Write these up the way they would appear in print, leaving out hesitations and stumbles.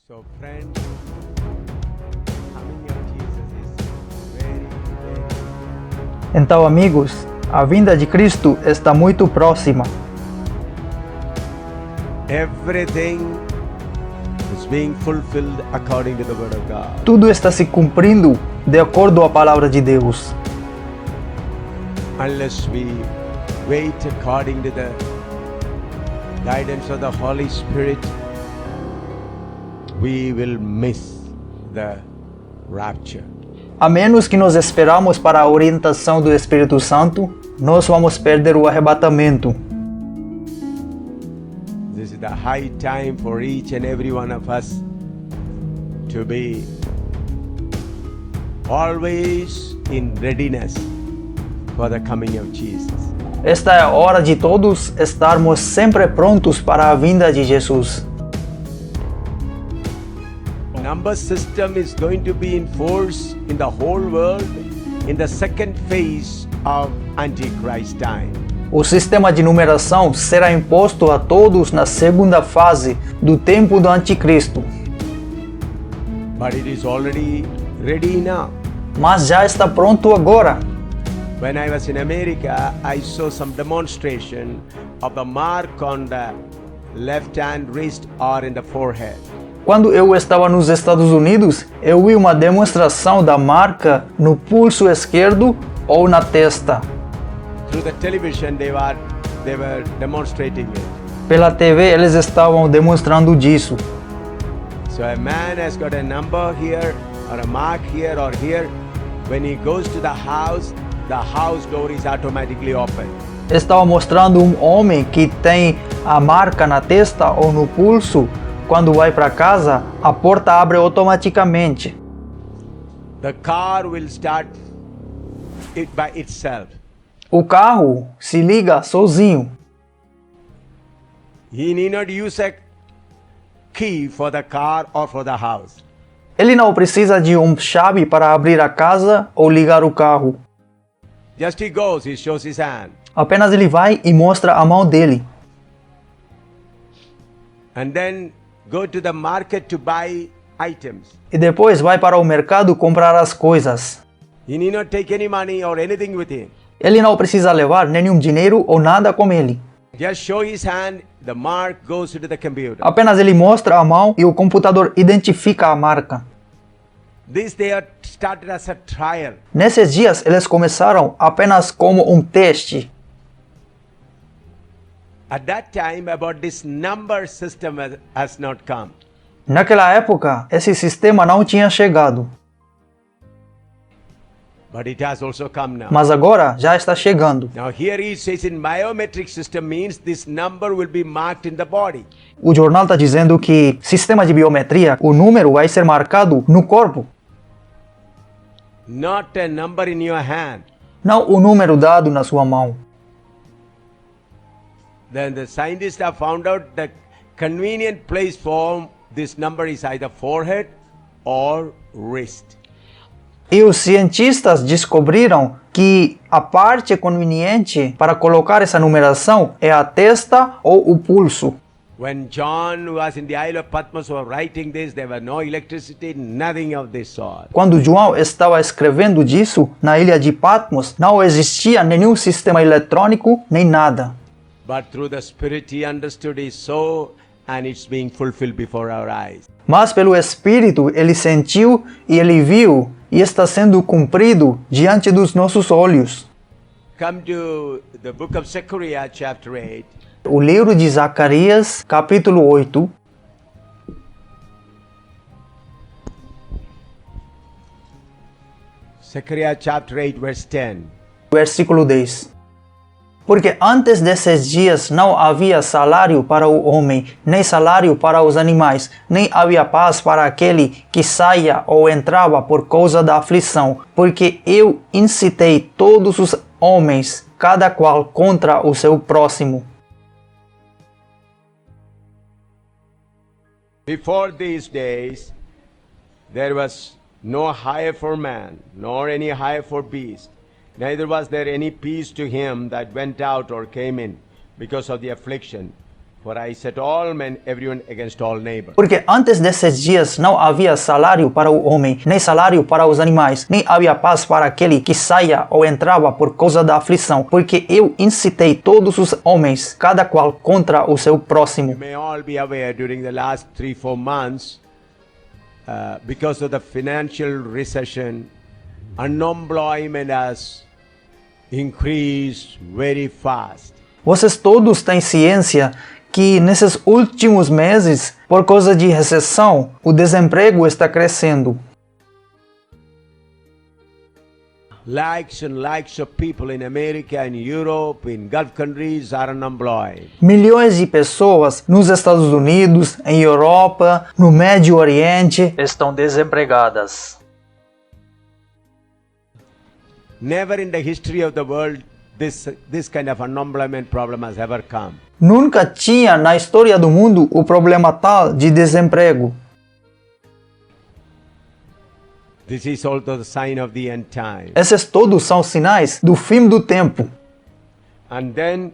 So, friend, coming of Jesus is very, very. Então, amigos, a vinda de Cristo está muito próxima. Everything is being fulfilled according to the Word of God. Tudo está se cumprindo de acordo à palavra de Deus. Unless we wait according to the guidance of the Holy Spirit, we will miss the rapture. A menos que nós esperamos para a orientação do Espírito Santo, nós vamos perder o arrebatamento. This is the high time for each and every one of us to be always in readiness for the coming of Jesus. Esta é a hora de todos estarmos sempre prontos para a vinda de Jesus. Number system is going to be in force in the whole world in the second phase of Antichrist time. O sistema de numeração será imposto a todos na segunda fase do tempo do Anticristo. But it is already ready now. Mas já está pronto agora. When I was in America, I saw some demonstration of the mark on the left hand wrist or in the forehead. Quando eu estava nos Estados Unidos, eu vi uma demonstração da marca no pulso esquerdo ou na testa. Through the television, they were demonstrating it. Pela TV, eles estavam demonstrando disso. So a man has got a number here, or a mark here, or here. When he goes to the house door is automatically open. Estava mostrando um homem que tem a marca na testa ou no pulso. Quando vai para casa, a porta abre automaticamente. The car will start it by itself. O carro se liga sozinho. He need not use a key for the car or for the house. Ele não precisa de uma chave para abrir a casa ou ligar o carro. Just he goes, he shows his hand. Apenas ele vai e mostra a mão dele. And then go to the market to buy items. E depois vai para o mercado comprar as coisas. He need not take any money or anything with him. Ele não precisa levar nenhum dinheiro ou nada com ele. Just show his hand, the mark goes to the computer. Apenas ele mostra a mão e o computador identifica a marca. This they are started as a trial. Nesses dias, eles começaram apenas como um teste. At that time, about this number system has not come. Naquela época, esse sistema não tinha chegado. But it has also come now. Mas agora já está chegando. Now here he says in biometric system means this number will be marked in the body. O jornal está dizendo que sistema de biometria, o número vai ser marcado no corpo. Not a number in your hand. Não o número dado na sua mão. Then the scientists have found out the convenient place for this number is either forehead or wrist. E os cientistas descobriram que a parte conveniente para colocar essa numeração é a testa ou o pulso. When John was in the Isle of Patmos was writing this, there was no electricity, nothing of this sort. Quando João estava escrevendo disso na ilha de Patmos, não existia nenhum sistema eletrônico nem nada. But through the Spirit he understood it so, and it's being fulfilled before our eyes. Mas pelo Espírito ele sentiu e ele viu e está sendo cumprido diante dos nossos olhos. Come to the book of Zechariah chapter 8. O livro de Zacarias, capítulo 8. Zechariah chapter 8 verse 10. Versículo 10. Porque antes desses dias não havia salário para o homem, nem salário para os animais, nem havia paz para aquele que saía ou entrava por causa da aflição, porque eu incitei todos os homens, cada qual contra o seu próximo. Before these days, there was no hire for man, nor any hire for beast. Neither was there any peace to him that went out or came in, because of the affliction. For I set all men, everyone against all neighbor. Porque antes desses dias não havia salário para o homem, nem salário para os animais, nem havia paz para aquele que saía ou entrava por causa da aflição. Porque eu incitei todos os homens, cada qual contra o seu próximo. You may all be aware during the last 3-4 months, because of the financial recession, unemployment has increased very fast. Vocês todos têm ciência que nesses últimos meses, por causa de recessão, o desemprego está crescendo. Lakhs and lakhs of people in America and Europe, in Gulf countries are unemployed. Milhões de pessoas nos Estados Unidos, em Europa, no Médio Oriente estão desempregadas. Never in the history of the world this kind of unemployment problem has ever come. Nunca tinha na história do mundo o problema tal de desemprego. This is also the sign of the end time. Esses todos são sinais do fim do tempo. And then,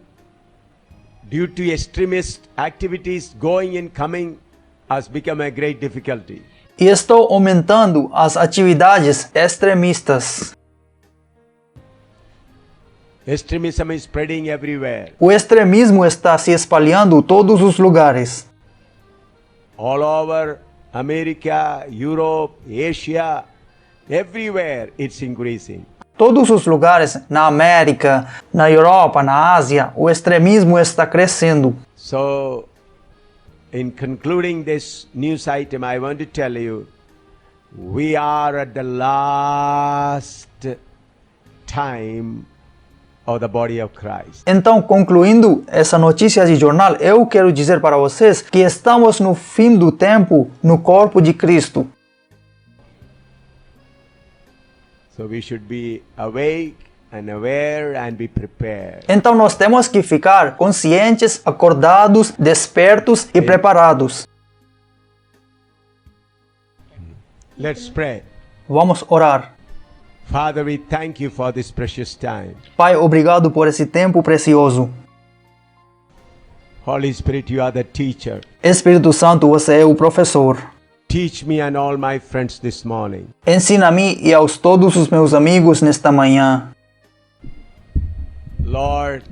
due to extremist activities going and coming, has become a great difficulty. E estão aumentando as atividades extremistas. Extremism is spreading everywhere. O extremismo está se espalhando em todos os lugares. All over America, Europe, Asia, everywhere it's increasing. Todos os lugares, na América, na Europa, na Ásia, o extremismo está crescendo. So, in concluding this news item, I want to tell you, we are at the last time of the body of Christ. Então, concluindo essa notícia de jornal, eu quero dizer para vocês que estamos no fim do tempo no corpo de Cristo. So we should be awake and aware and be prepared. Então, nós temos que ficar conscientes, acordados, despertos e preparados. Let's pray. Vamos orar. Father, we thank you for this precious time. Pai, obrigado por esse tempo precioso. Holy Spirit, you are the teacher. Espírito Santo, você é o professor. Teach me and all my friends this morning. Ensina-me e aos todos os meus amigos nesta manhã. Lord,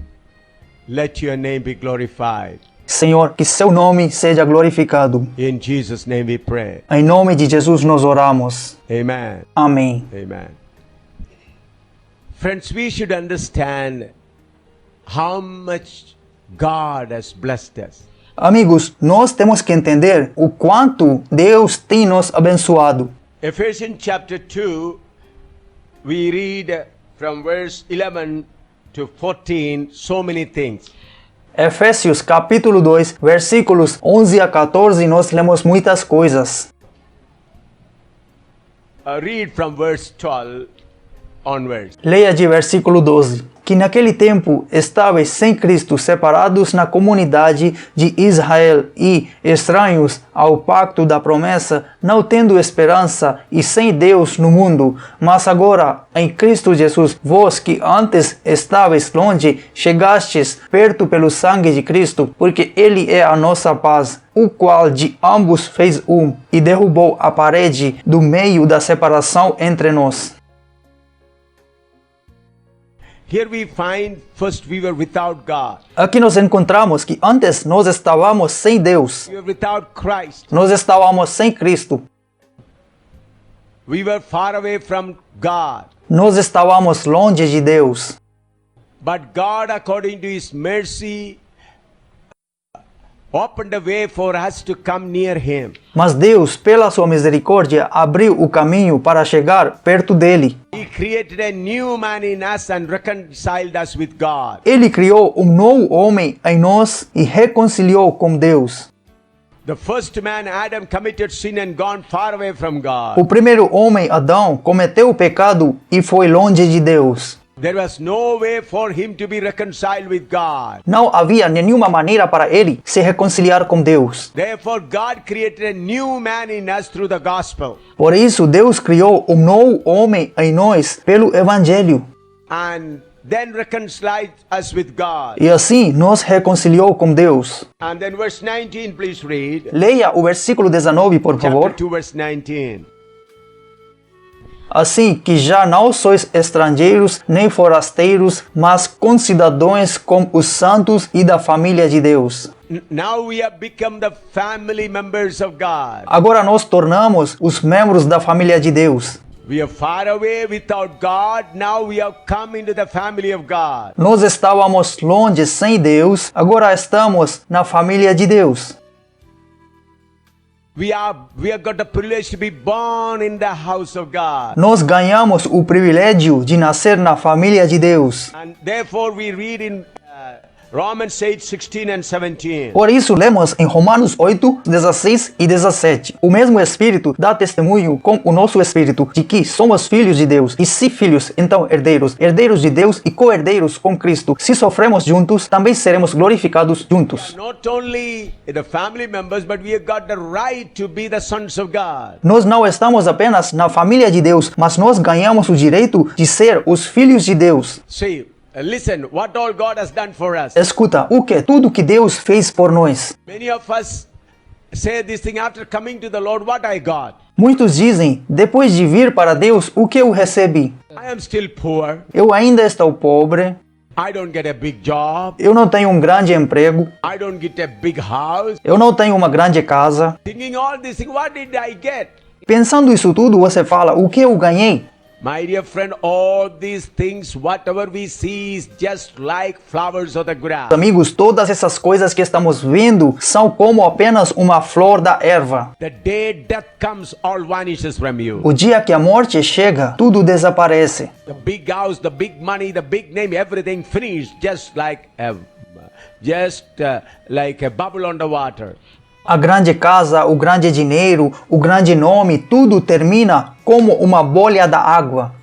let your name be glorified. Senhor, que seu nome seja glorificado. In Jesus' name we pray. Em nome de Jesus nós oramos. Amen. Amém. Amen. Friends, we should understand how much God has blessed us. Amigos, nós temos que entender o quanto Deus tem nos abençoado. Ephesians chapter 2, we read from verse 11 to 14 so many things. Efésios capítulo 2, versículos 11 a 14, nós lemos muitas coisas. Read from verse 12 onwards. Leia de versículo 12. Que naquele tempo estáveis sem Cristo, separados na comunidade de Israel e estranhos ao pacto da promessa, não tendo esperança e sem Deus no mundo. Mas agora, em Cristo Jesus, vós que antes estáveis longe, chegastes perto pelo sangue de Cristo, porque Ele é a nossa paz, o qual de ambos fez um, e derrubou a parede do meio da separação entre nós. Here we find first we were without God. Aqui nós encontramos que antes nós estávamos sem Deus. We were without Christ. Nós estávamos sem Cristo. We were far away from God. Nós estávamos longe de Deus. But God, according to His mercy, opened a way for us to come near Him. Mas Deus, pela sua misericórdia, abriu o caminho para chegar perto dele. He created a new man in us and reconciled us with God. Ele criou um novo homem em nós e reconciliou com Deus. The first man, Adam, committed sin and gone far away from God. O primeiro homem, Adão, cometeu o pecado e foi longe de Deus. There was no way for him to be reconciled with God. Não havia nenhuma maneira para ele se reconciliar com Deus. Therefore, God created a new man in us through the gospel. Por isso, Deus criou um novo homem em nós pelo Evangelho. And then reconciled us with God. E assim nos reconciliou com Deus. And then verse 19, please read. Leia o versículo 19, por Chapter favor. 2, verse 19. Assim que já não sois estrangeiros nem forasteiros, mas concidadãos com os santos e da família de Deus. Now we have become the family members of God. Agora nós tornamos os membros da família de Deus. We are far away without God. Now we have come into the family of God. Nós estávamos longe sem Deus, agora estamos na família de Deus. We have got the privilege to be born in the house of God. Nós ganhamos o privilégio de nascer na família de Deus. And therefore we read in Romans 8, 16 and 17. Por isso, lemos em Romanos 8, 16 e 17. O mesmo Espírito dá testemunho com o nosso Espírito de que somos filhos de Deus. E se filhos, então herdeiros. Herdeiros de Deus e co-herdeiros com Cristo. Se sofremos juntos, também seremos glorificados juntos. Not only the family members, but we have got the right to be the sons of God. Nós não estamos apenas na família de Deus, mas nós ganhamos o direito de ser os filhos de Deus. See, listen, what all God has done for us. Escuta, tudo que Deus fez por nós. Many of us say this thing after coming to the Lord, what I got. Muitos dizem, depois de vir para Deus, o que eu recebi? I am still poor. Eu ainda estou pobre, I don't get a big job. eu não tenho um grande emprego, I don't get a big house. eu não tenho uma grande casa. Thinking all this thing, what did I get? Pensando isso tudo, você fala, o que eu ganhei? My dear friend, all these things, whatever we see is just like flowers of the grass. Amigos, todas essas coisas que estamos vendo são como apenas uma flor da erva. The day death comes, all vanishes from you. O dia que a morte chega, tudo desaparece. The big house, the big money, the big name, everything finished just like a bubble on the water. A grande casa, o grande dinheiro, o grande nome, tudo termina como uma bolha da água.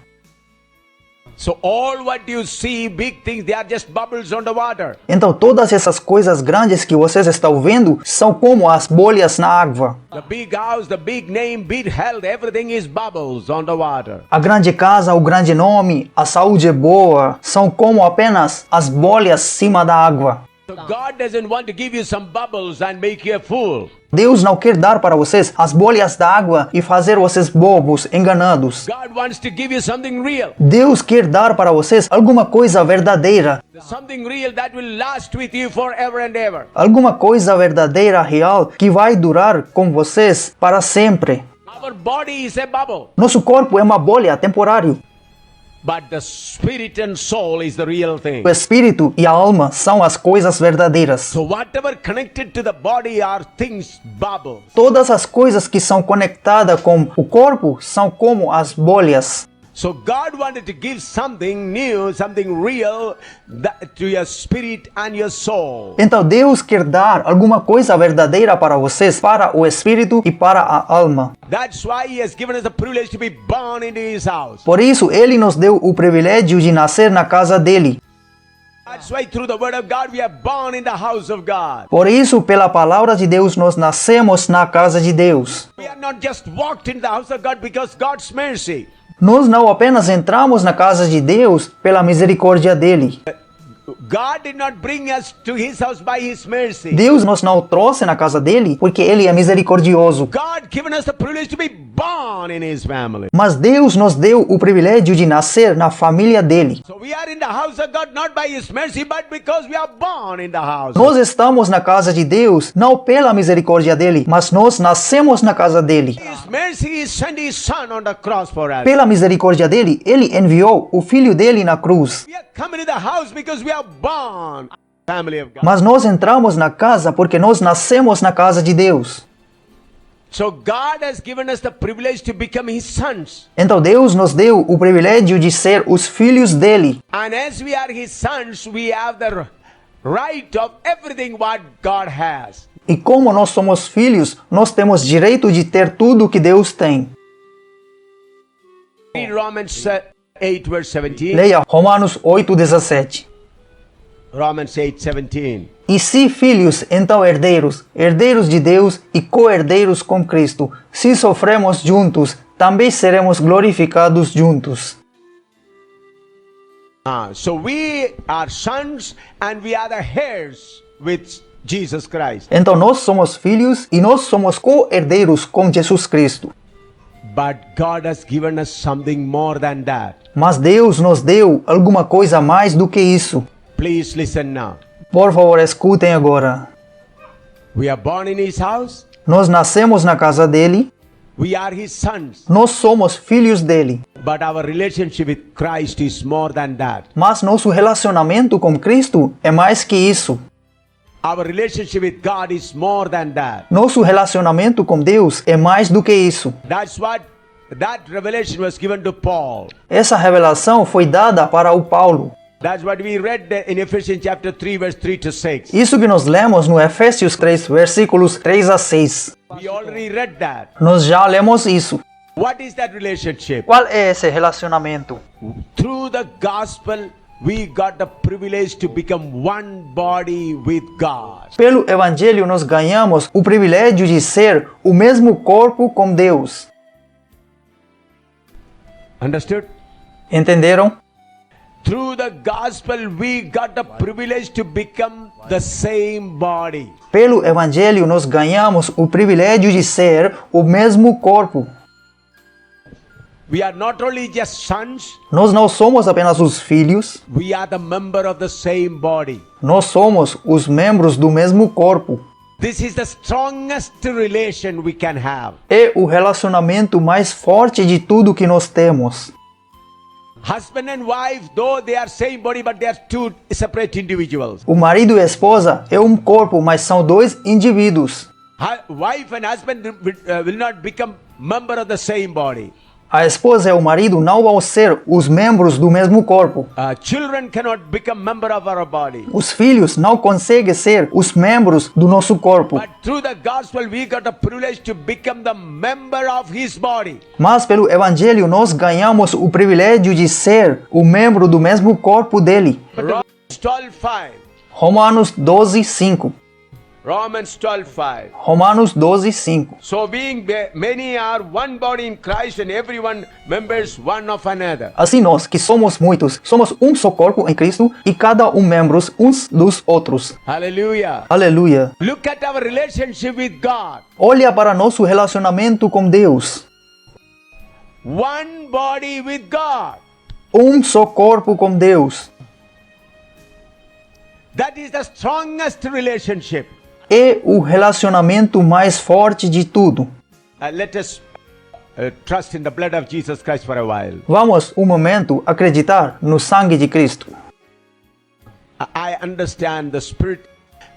So all what you see, big things, they are just bubbles on the water. Então todas essas coisas grandes que vocês estão vendo são como as bolhas na água. The big house, the big name, big health, everything is bubbles on the water. A grande casa, o grande nome, a saúde boa, são como apenas as bolhas cima da água. So God doesn't want to give you some bubbles and make you a fool. Deus não quer dar para vocês as bolhas da água e fazer vocês bobos, enganados. God wants to give you something real. Deus quer dar para vocês alguma coisa verdadeira. Something real that will last with you forever and ever. Alguma coisa verdadeira, real, que vai durar com vocês para sempre. Our body is a bubble, Nosso corpo é uma bolha temporária. but the spirit and soul is the real thing. O espírito e a alma são as coisas verdadeiras. So whatever connected to the body are things bubbles. Todas as coisas que são conectadas com o corpo são como as bolhas. So God wanted to give something new, something real to your spirit and your soul. Então Deus quer dar alguma coisa verdadeira para vocês, para o espírito e para a alma. That's why He has given us the privilege to be born into His house. Por isso, Ele nos deu o privilégio de nascer na casa dele. That's why through the word of God we are born in the house of God. Por isso, pela palavra de Deus, nós nascemos na casa de Deus. We are not just walked in the house of God because God's mercy. Nós não apenas entramos na casa de Deus pela misericórdia dele. God did not bring us to His house by His mercy. Deus nos não trouxe na casa dele porque ele é misericordioso. God given us the privilege to be born in His family. Mas Deus nos deu o privilégio de nascer na família dele. So we are in the house of God not by His mercy but because we are born in the house. Nós estamos na casa de Deus não pela misericórdia dele, mas nós nascemos na casa dele. His mercy He sent His Son on the cross for us. Pela misericórdia dele, ele enviou o filho dele na cruz. We are coming to the house because we are born family of God. Mas nós entramos na casa porque nós nascemos na casa de Deus. So God has given us the privilege to become His sons. Então Deus nos deu o privilégio de ser os filhos dele. And as we are His sons, we have the right of everything what God has. E como nós somos filhos, nós temos direito de ter tudo que Deus tem. Read Romans 8 verse 17. Leia Romanos 8:17. Romans 8:17. E se filhos, então herdeiros, herdeiros de Deus e co-herdeiros com Cristo. Se sofremos juntos, também seremos glorificados juntos. So we are sons and we are the heirs with Jesus Christ. Então nós somos filhos e nós somos co-herdeiros com Jesus Cristo. But God has given us something more than that. Mas Deus nos deu alguma coisa mais do que isso. Please listen now. Por favor, escutem agora. We are born in His house. Nós nascemos na casa dele, We are His sons. nós somos filhos dele. But our relationship with Christ is more than that. Mas nosso relacionamento com Cristo é mais que isso. Our relationship with God is more than that. Nosso relacionamento com Deus é mais do que isso. That's what that revelation was given to Paul. Essa revelação foi dada para o Paulo. That's what we read in Ephesians chapter 3 verse 3 to 6. Isso que nós lemos no Efésios 3, versículos 3 a 6. We already read that. Nós já lemos isso. What is that relationship? Qual é esse relacionamento? Through the gospel, we got the privilege to become one body with God. Pelo Evangelho nós ganhamos o privilégio de ser o mesmo corpo com Deus. Understood? Entenderam? Through the gospel, we got the privilege to become the same body. Pelo Evangelho nós ganhamos o privilégio de ser o mesmo corpo. We are not only just sons, Nós não somos apenas os filhos, we are the member of the same body. nós somos os membros do mesmo corpo. This is the strongest relation we can have. É o relacionamento mais forte de tudo que nós temos. Husband and wife, though they are same body, but they are two separate individuals. O marido e a esposa é um corpo, mas são dois indivíduos. Wife and husband will not become member of the same body. A esposa e o marido não vão ser os membros do mesmo corpo. Children cannot become member of our body. Os filhos não conseguem ser os membros do nosso corpo. But through the gospel, we got the privilege to become the member of His body. Mas pelo Evangelho nós ganhamos o privilégio de ser o membro do mesmo corpo dele. Romans 12:5. Romanos 12:5. Romans 12:5. Romanos 12:5. So being many are one body in Christ and everyone members one of another. Assim nós, que somos muitos, somos um só corpo em Cristo e cada um membros uns dos outros. Hallelujah. Aleluia. Look at our relationship with God. Olha para nosso relacionamento com Deus. One body with God. Um só corpo com Deus. That is the strongest relationship. É o relacionamento mais forte de tudo. Let us trust in the blood of Jesus Christ for a while. Vamos um momento acreditar no sangue de Cristo. I understand the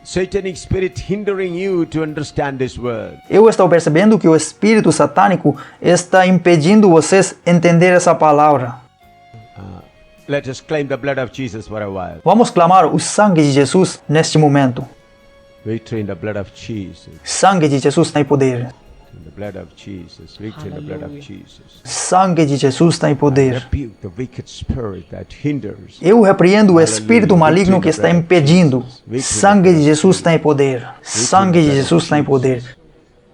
satanic spirit hindering you to understand this word. Eu estou percebendo que o espírito satânico está impedindo vocês entender essa palavra. Let us claim the blood of Jesus for a while. Vamos clamar o sangue de Jesus neste momento. Victory in the blood of Jesus. Sangue de Jesus tem poder. In the blood of Jesus. Victory in the blood of Jesus. Sangue de Jesus tem poder. Rebuke the wicked spirit that hinders. Eu repreendo o espírito maligno que está impedindo. Sangue de Jesus tem poder. Sangue de Jesus tem poder.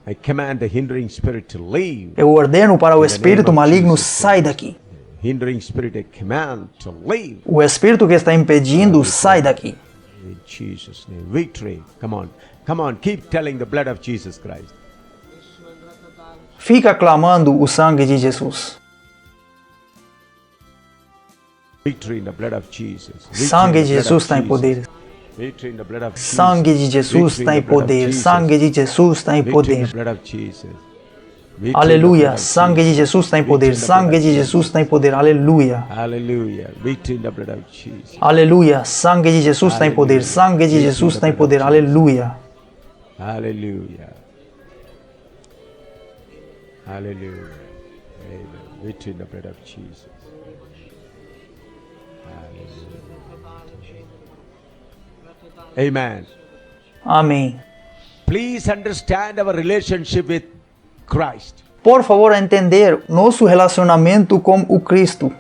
I command the hindering spirit to leave. Eu ordeno para o espírito maligno sai daqui. Hindering spirit, I command to leave. O espírito que está impedindo sai daqui. In Jesus' name. Victory. Come on. Come on. Keep telling the blood of Jesus Christ. Fica clamando o sangue de Jesus. Victory in the blood of Jesus. Sangue de Jesus tem poder. Victory in the blood of Jesus. Sangue de Jesus tem poder. Sangue de Jesus tem Victory in the poder. blood of Jesus. Aleluia. Sangue de Jesus tem poder. Sangue de Jesus tem poder. Aleluia. Hallelujah. Victory in the blood of Jesus. Aleluia. Sangue de Jesus tem poder. Sangue de Jesus tem poder. Aleluia. Hallelujah. Hallelujah. Amen. Victory in the blood of Jesus. Hallelujah. Amen. Amém. Please understand our relationship with Christ. Por favor, entender nosso relacionamento com o Cristo.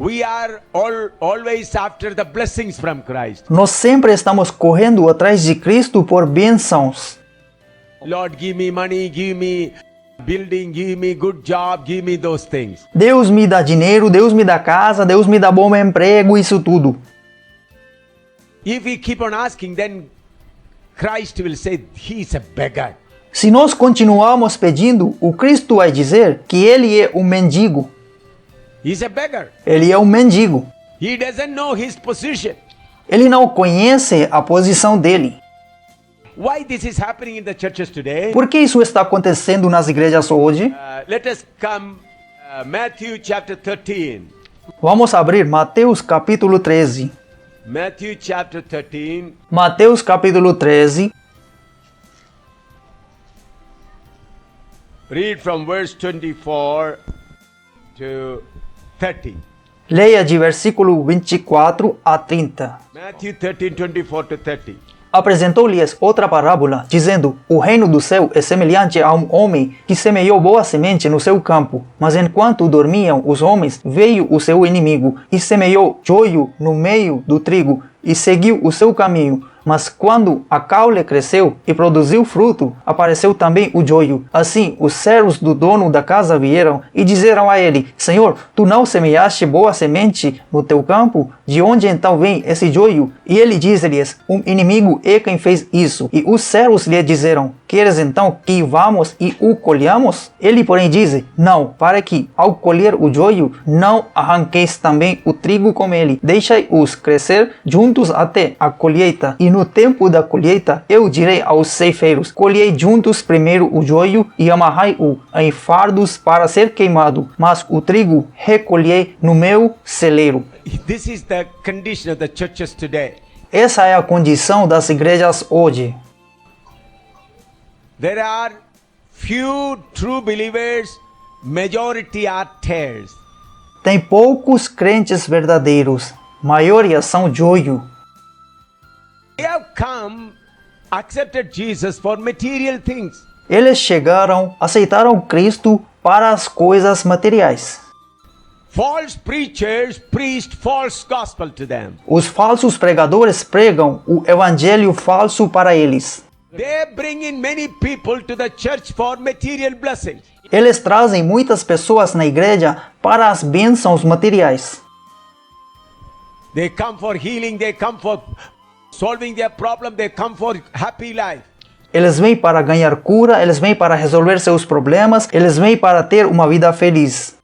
We are always after the blessings from Christ. Nós sempre estamos correndo atrás de Cristo por bênçãos. Lord, give me money, give me building, give me good job, give me those things. Deus me dá dinheiro, Deus me dá casa, Deus me dá bom emprego, isso tudo. If we keep on asking, then Christ will say he's a beggar. Se nós continuarmos pedindo, o Cristo vai dizer que ele é um mendigo. He's a beggar. Ele é um mendigo. He doesn't know his position. Ele não conhece a posição dele. Why this is happening in the churches today? Por que isso está acontecendo nas igrejas hoje? Let us come Matthew chapter 13. Vamos abrir Mateus capítulo 13. Matthew chapter 13. Mateus capítulo 13. Read from verse 24 to 30. Leia de versículo 24 a 30. Matthew 13, 24 to 30. Apresentou-lhes outra parábola, dizendo: O reino do céu é semelhante a um homem que semeou boa semente no seu campo. Mas enquanto dormiam os homens, veio o seu inimigo e semeou joio no meio do trigo e seguiu o seu caminho. Mas quando a caule cresceu e produziu fruto, apareceu também o joio. Assim, os servos do dono da casa vieram e disseram a ele: Senhor, tu não semeaste boa semente no teu campo? De onde então vem esse joio? E ele disse-lhes: Um inimigo é quem fez isso. E os servos lhe disseram: Queres então que vamos e o colhamos? Ele, porém, disse: Não, para que, ao colher o joio, não arranqueis também o trigo com ele. Deixai-os crescer juntos até a colheita. E no tempo da colheita, eu direi aos ceifeiros: Colhei juntos primeiro o joio e amarrai-o em fardos para ser queimado, mas o trigo recolhei no meu celeiro. This is the condition of the churches today. Essa é a condição das igrejas hoje. There are few true believers, majority are tares. Tem poucos crentes verdadeiros, maioria são joio. They have come, accepted Jesus for material things. Eles chegaram, aceitaram Cristo para as coisas materiais. False preachers preached false gospel to them. Os falsos pregadores pregam o evangelho falso para eles. They bring in many people to the church for material blessings. Eles trazem muitas pessoas na igreja para as bênçãos materiais. They come for healing, they come for solving their problem, they come for happy life. Eles vêm para ganhar cura, eles vêm para resolver seus problemas, eles vêm para ter uma vida feliz.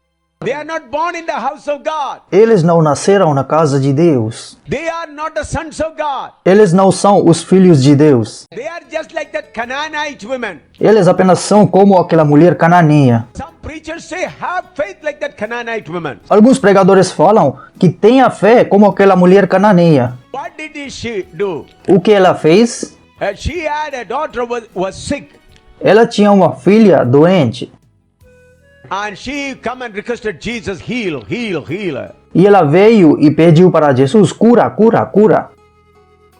They are not born in the house of God. Eles não nasceram na casa de Deus. They are not the sons of God. Eles não são os filhos de Deus. They are just like that Canaanite woman. Eles apenas são como aquela mulher cananeia. Some preachers say, have faith like that Canaanite woman. Alguns pregadores falam que tenha fé como aquela mulher cananeia. What did she do? O que ela fez? She had a daughter was sick. Ela tinha uma filha doente. And she come and requested Jesus, heal, heal, heal her. E ela veio e pediu para Jesus: cura, cura, cura.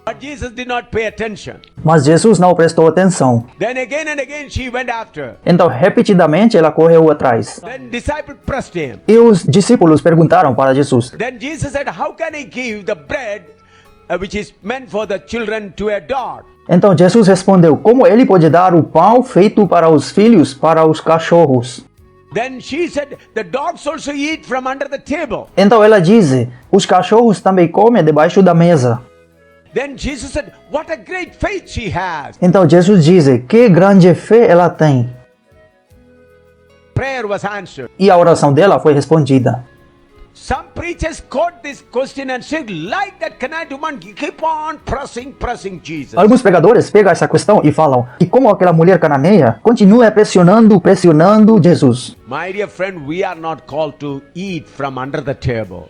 But Jesus did not pay attention. Mas Jesus não prestou atenção. Then again and again she went after. Então, repetidamente, ela correu atrás. Then disciple pressed him. E os discípulos perguntaram para Jesus: Then Jesus said, how can I give the bread which is meant for the children to a dog? Então Jesus respondeu: como ele pode dar o pão feito para os filhos, para os cachorros? Then she said, the dogs also eat from under the table. Então ela disse: os cachorros também comem debaixo da mesa. Then Jesus said, what a great faith she has. Então Jesus disse: que grande fé ela tem. Prayer was answered. E a oração dela foi respondida. Some preachers quote this question and say, like that Canaanite woman, keep on pressing Jesus. Alguns pregadores pegam essa questão e falam que, como aquela mulher cananeia, continua pressionando Jesus. My dear friend, we are not called to eat from under the table.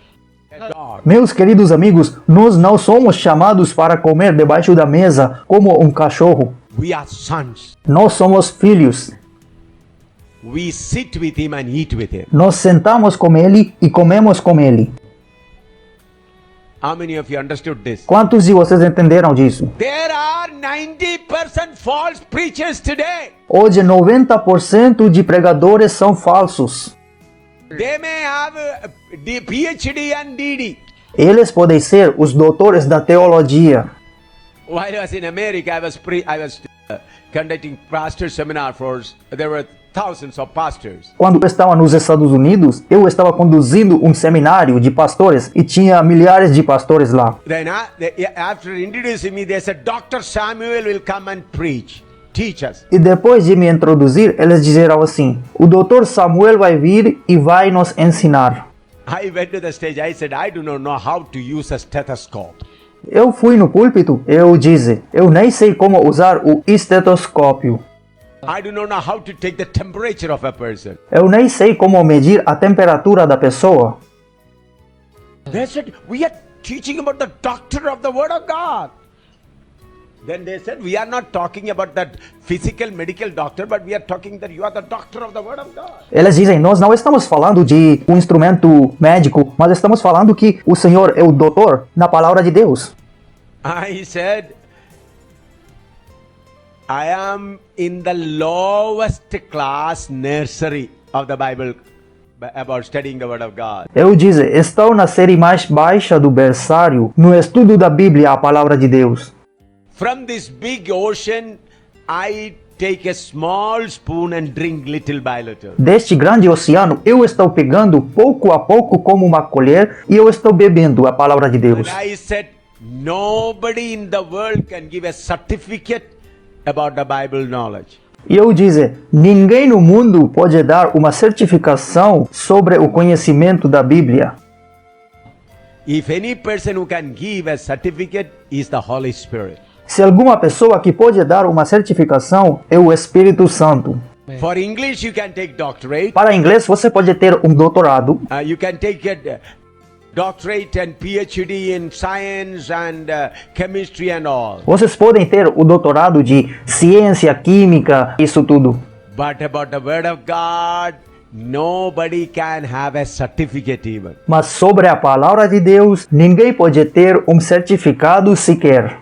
A dog. Meus queridos amigos, nós não somos chamados para comer debaixo da mesa como um cachorro. We are sons. Nós somos filhos. We sit with him and eat with him. Nós sentamos com ele e comemos com ele. How many of you understood this? Quantos de vocês entenderam disso? There are 90% false preachers today. Hoje 90% de pregadores são falsos. They may have the PhD and DD. Eles podem ser os doutores da teologia. While I was in America, I was conducting pastor seminar for. There were thousands of pastors. Quando eu estava nos Estados Unidos, eu estava conduzindo um seminário de pastores e tinha milhares de pastores lá. Then after introducing me, they said, Dr. Samuel will come and preach, teach us. E depois de me introduzir, eles disseram assim: o Dr. Samuel vai vir e vai nos ensinar. I went to the stage, I said, I do not know how to use a stethoscope. Eu fui no púlpito, eu disse: eu nem sei como usar o estetoscópio. I do not know how to take the temperature of a person. Eu nem sei como medir a temperatura da pessoa. They said, we are teaching about the doctor of the word of God. Then they said, we are not talking about that physical medical doctor, but we are talking that you are the doctor of the word of God. Eles dizem: nós não estamos falando de um instrumento médico, mas estamos falando que o Senhor é o doutor na palavra de Deus. I said, I am in the lowest class nursery of the Bible about studying the word of God. Eu disse: estou na série mais baixa do berçário no estudo da Bíblia, a palavra de Deus. From this big ocean, I take a small spoon and drink little by little. Deste grande oceano, eu estou pegando pouco a pouco como uma colher e eu estou bebendo a palavra de Deus. And I said, nobody in the world can give a certificate about the Bible knowledge. E eu disse: ninguém no mundo pode dar uma certificação sobre o conhecimento da Bíblia. If any person who can give a certificate is the Holy Spirit. Se alguma pessoa que pode dar uma certificação é o Espírito Santo. For English, you can take doctorate. Para inglês, você pode ter um doutorado. You can take a doctorate and PhD in science and chemistry and all. Vocês podem ter o doutorado de ciência, química, isso tudo. But about the Word of God, nobody can have a certificate even. Mas sobre a palavra de Deus, ninguém pode ter um certificado sequer.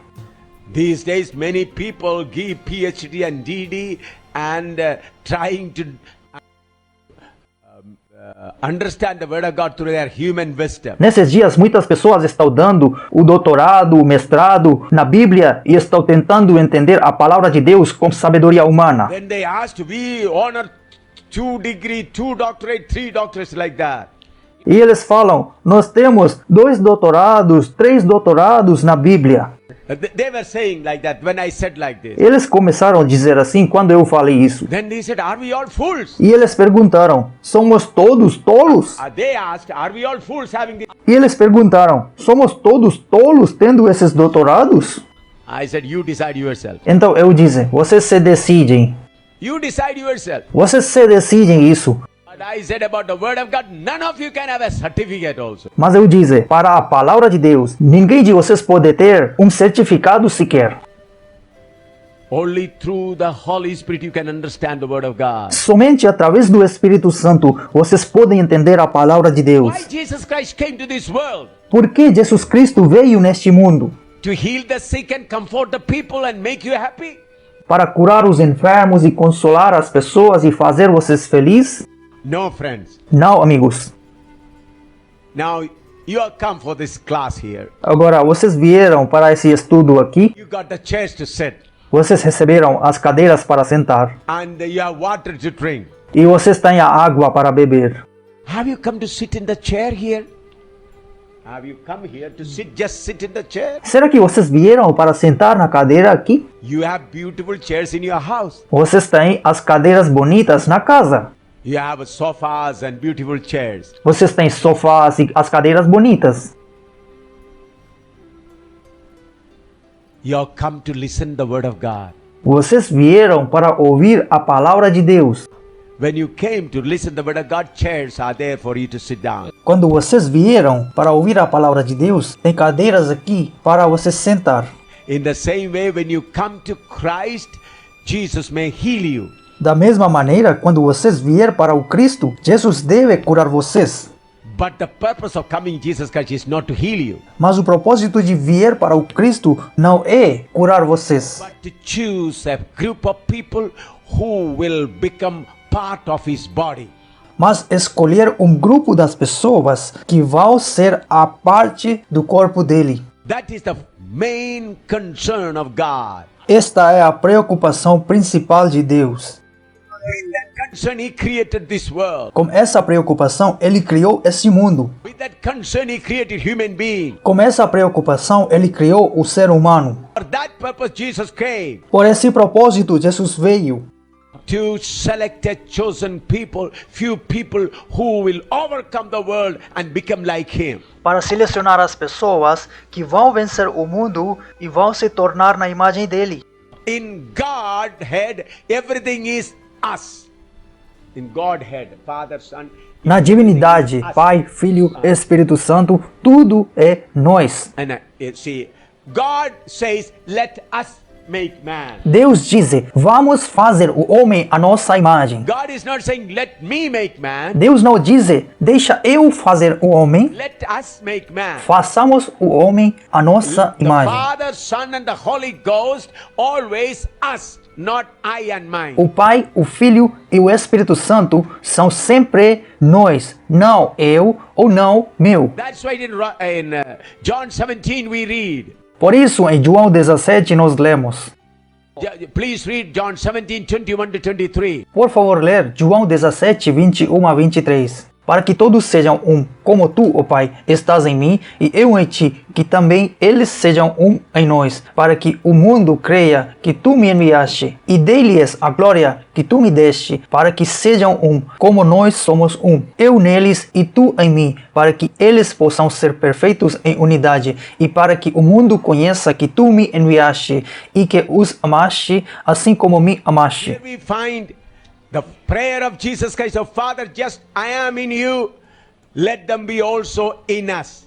These days, many people give PhD and DD and trying to understand the Word of God through their human wisdom. Nesses dias, muitas pessoas estão dando o doutorado, o mestrado na Bíblia e estão tentando entender a palavra de Deus com sabedoria humana. Then they asked, we honor 2 degree, 2 doctorate, 3 doctorates like that. E eles falam: nós temos 2 doutorados, 3 doutorados na Bíblia. They were saying like that when I said like this. Eles começaram a dizer assim quando eu falei isso. Then they said, are we all fools? E eles perguntaram: somos todos tolos? They asked, are we all fools having this? E eles perguntaram: somos todos tolos tendo esses doutorados? I said, you decide yourself. Então eu disse: vocês se decidem. You decide yourself. Vocês se decidem isso. But I said about the word of God, none of you can have a certificate also. Mas eu disse: para a palavra de Deus, ninguém de vocês pode ter um certificado sequer. Only through the Holy Spirit you can understand the word of God. Somente através do Espírito Santo vocês podem entender a palavra de Deus. Why Jesus Christ came to this world? Por que Jesus Cristo veio neste mundo? To heal the sick and comfort the people and make you happy? Para curar os enfermos e consolar as pessoas e fazer vocês felizes? No, friends. Não, amigos. Now you have come for this class here. Agora, vocês vieram para esse estudo aqui. You got the chairs to sit Vocês receberam as cadeiras para sentar. and you have water to drink. E vocês têm a água para beber. Have you come to sit in the chair here? Have you come here to just sit in the chair? Será que vocês vieram para sentar na cadeira aqui? You have beautiful chairs in your house. Vocês têm as cadeiras bonitas na casa. You have sofas and beautiful chairs. Vocês têm sofás e as cadeiras bonitas. You have come to listen the word of God. Vocês vieram para ouvir a palavra de Deus. When you came to listen the word of God, chairs are there for you to sit down. Quando vocês vieram para ouvir a palavra de Deus, tem cadeiras aqui para vocês sentar. In the same way, when you come to Christ, Jesus may heal you. Da mesma maneira, quando vocês vierem para o Cristo, Jesus deve curar vocês. But the purpose of coming Jesus Christ is not to heal you, Mas o propósito de vir para o Cristo não é curar vocês, but to choose a group of people who will become part of His body. mas escolher um grupo das pessoas que vão ser a parte do corpo dele. That is the main concern of God. Esta é a preocupação principal de Deus. With that concern, He created this world. Com essa preocupação, ele criou esse mundo. With that concern, He created human being. Com essa preocupação, ele criou o ser humano. For that purpose, Jesus came. Por esse propósito, Jesus veio To select a chosen people, few people who will overcome the world and become like Him. para selecionar as pessoas que vão vencer o mundo e vão se tornar na imagem dele. In Godhead, everything is us. In Godhead, Father, Son. Na divindade, everything is us. Pai, Filho, Espírito Santo, tudo é nós. And see, God says, "Let us make man." Deus diz: vamos fazer o homem à nossa imagem. God is not saying, "Let me make man." Deus não diz: deixa eu fazer o homem. Let us make man. Façamos o homem à nossa The imagem. Father, Son, and the Holy Ghost, always us, not I and mine. O Pai, o Filho e o Espírito Santo são sempre nós, não eu ou não meu. That's why in John 17 we read. Por isso, em João 17 nós lemos. Please read John 17, 21 to 23. Por favor, ler João 17, 21 a 23. Para que todos sejam um, como tu, ó Pai, estás em mim e eu em ti, que também eles sejam um em nós, para que o mundo creia que tu me enviaste, e dei-lhes a glória que tu me deste, para que sejam um, como nós somos um, eu neles e tu em mim, para que eles possam ser perfeitos em unidade, e para que o mundo conheça que tu me enviaste, e que os amaste, assim como me amaste. Here we find the prayer of Jesus Christ, oh Father, just I am in you, let them be also in us.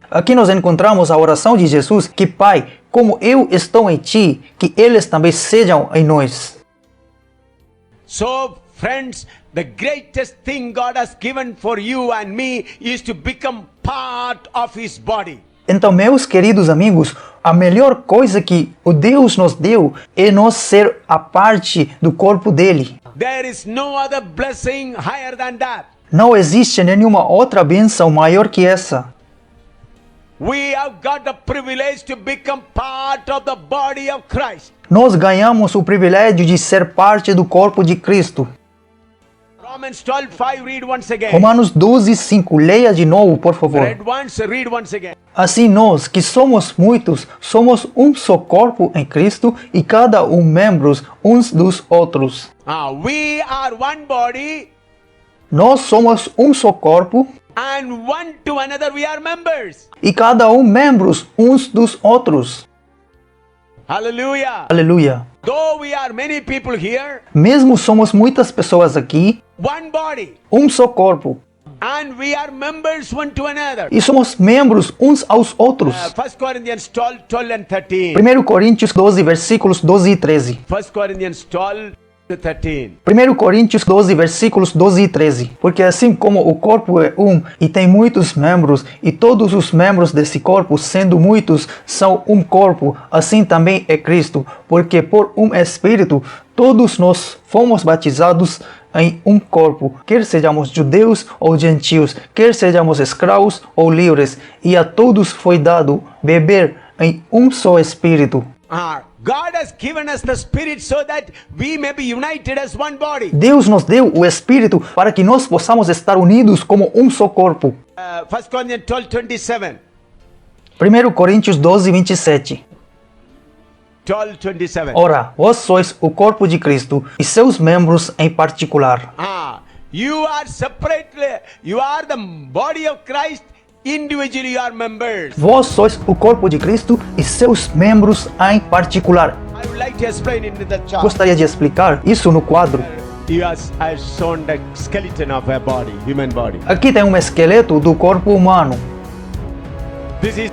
Aqui nós encontramos a oração de Jesus, que Pai, como eu estou em ti, que eles também sejam em nós. So, friends, the greatest thing God has given for you and me is to become part of His body. Então, meus queridos amigos, a melhor coisa que o Deus nos deu é nós ser a parte do corpo dele. There is no other blessing higher than that. Não existe nenhuma outra bênção maior que essa. We have got the privilege to become part of the body of Christ. Nós ganhamos o privilégio de ser parte do corpo de Cristo. Romans 12:5, read once again. Romanos 12, 5. Leia de novo, por favor. Read once, read once again. Assim nós, que somos muitos, somos um só corpo em Cristo e cada um membros uns dos outros. We are one body, Nós somos um só corpo and one to another we are members. e cada um membros uns dos outros. Hallelujah. Aleluia. Though we are many people here, Mesmo somos muitas pessoas aqui, one body, um só corpo. and we are members one to another. E somos membros uns aos outros. 1 Corinthians 12, 12 and 13. 1 Coríntios 12, versículos 12 e 13. 1 Corinthians 12 to 13. 1 Coríntios 12, versículos 12 e 13. Porque assim como o corpo é um e tem muitos membros, e todos os membros desse corpo, sendo muitos, são um corpo, assim também é Cristo. Porque por um Espírito, todos nós fomos batizados em um corpo, quer sejamos judeus ou gentios, quer sejamos escravos ou livres, e a todos foi dado beber em um só Espírito. God has given us the Spirit so that we may be united as one body. Deus nos deu o Espírito para que nós possamos estar unidos como um só corpo. 1 Corinthians 12, 27. 1 Coríntios 12, 27. 12, 27. Ora, vós sois o corpo de Cristo e seus membros em particular. You are separately, you are the body of Christ, individually you are members. Vós sois o corpo de Cristo e seus membros em particular. I would like to explain it in the chart. Gostaria de explicar isso no quadro. I have shown the skeleton of a body, human body. Aqui tem um esqueleto do corpo humano. This is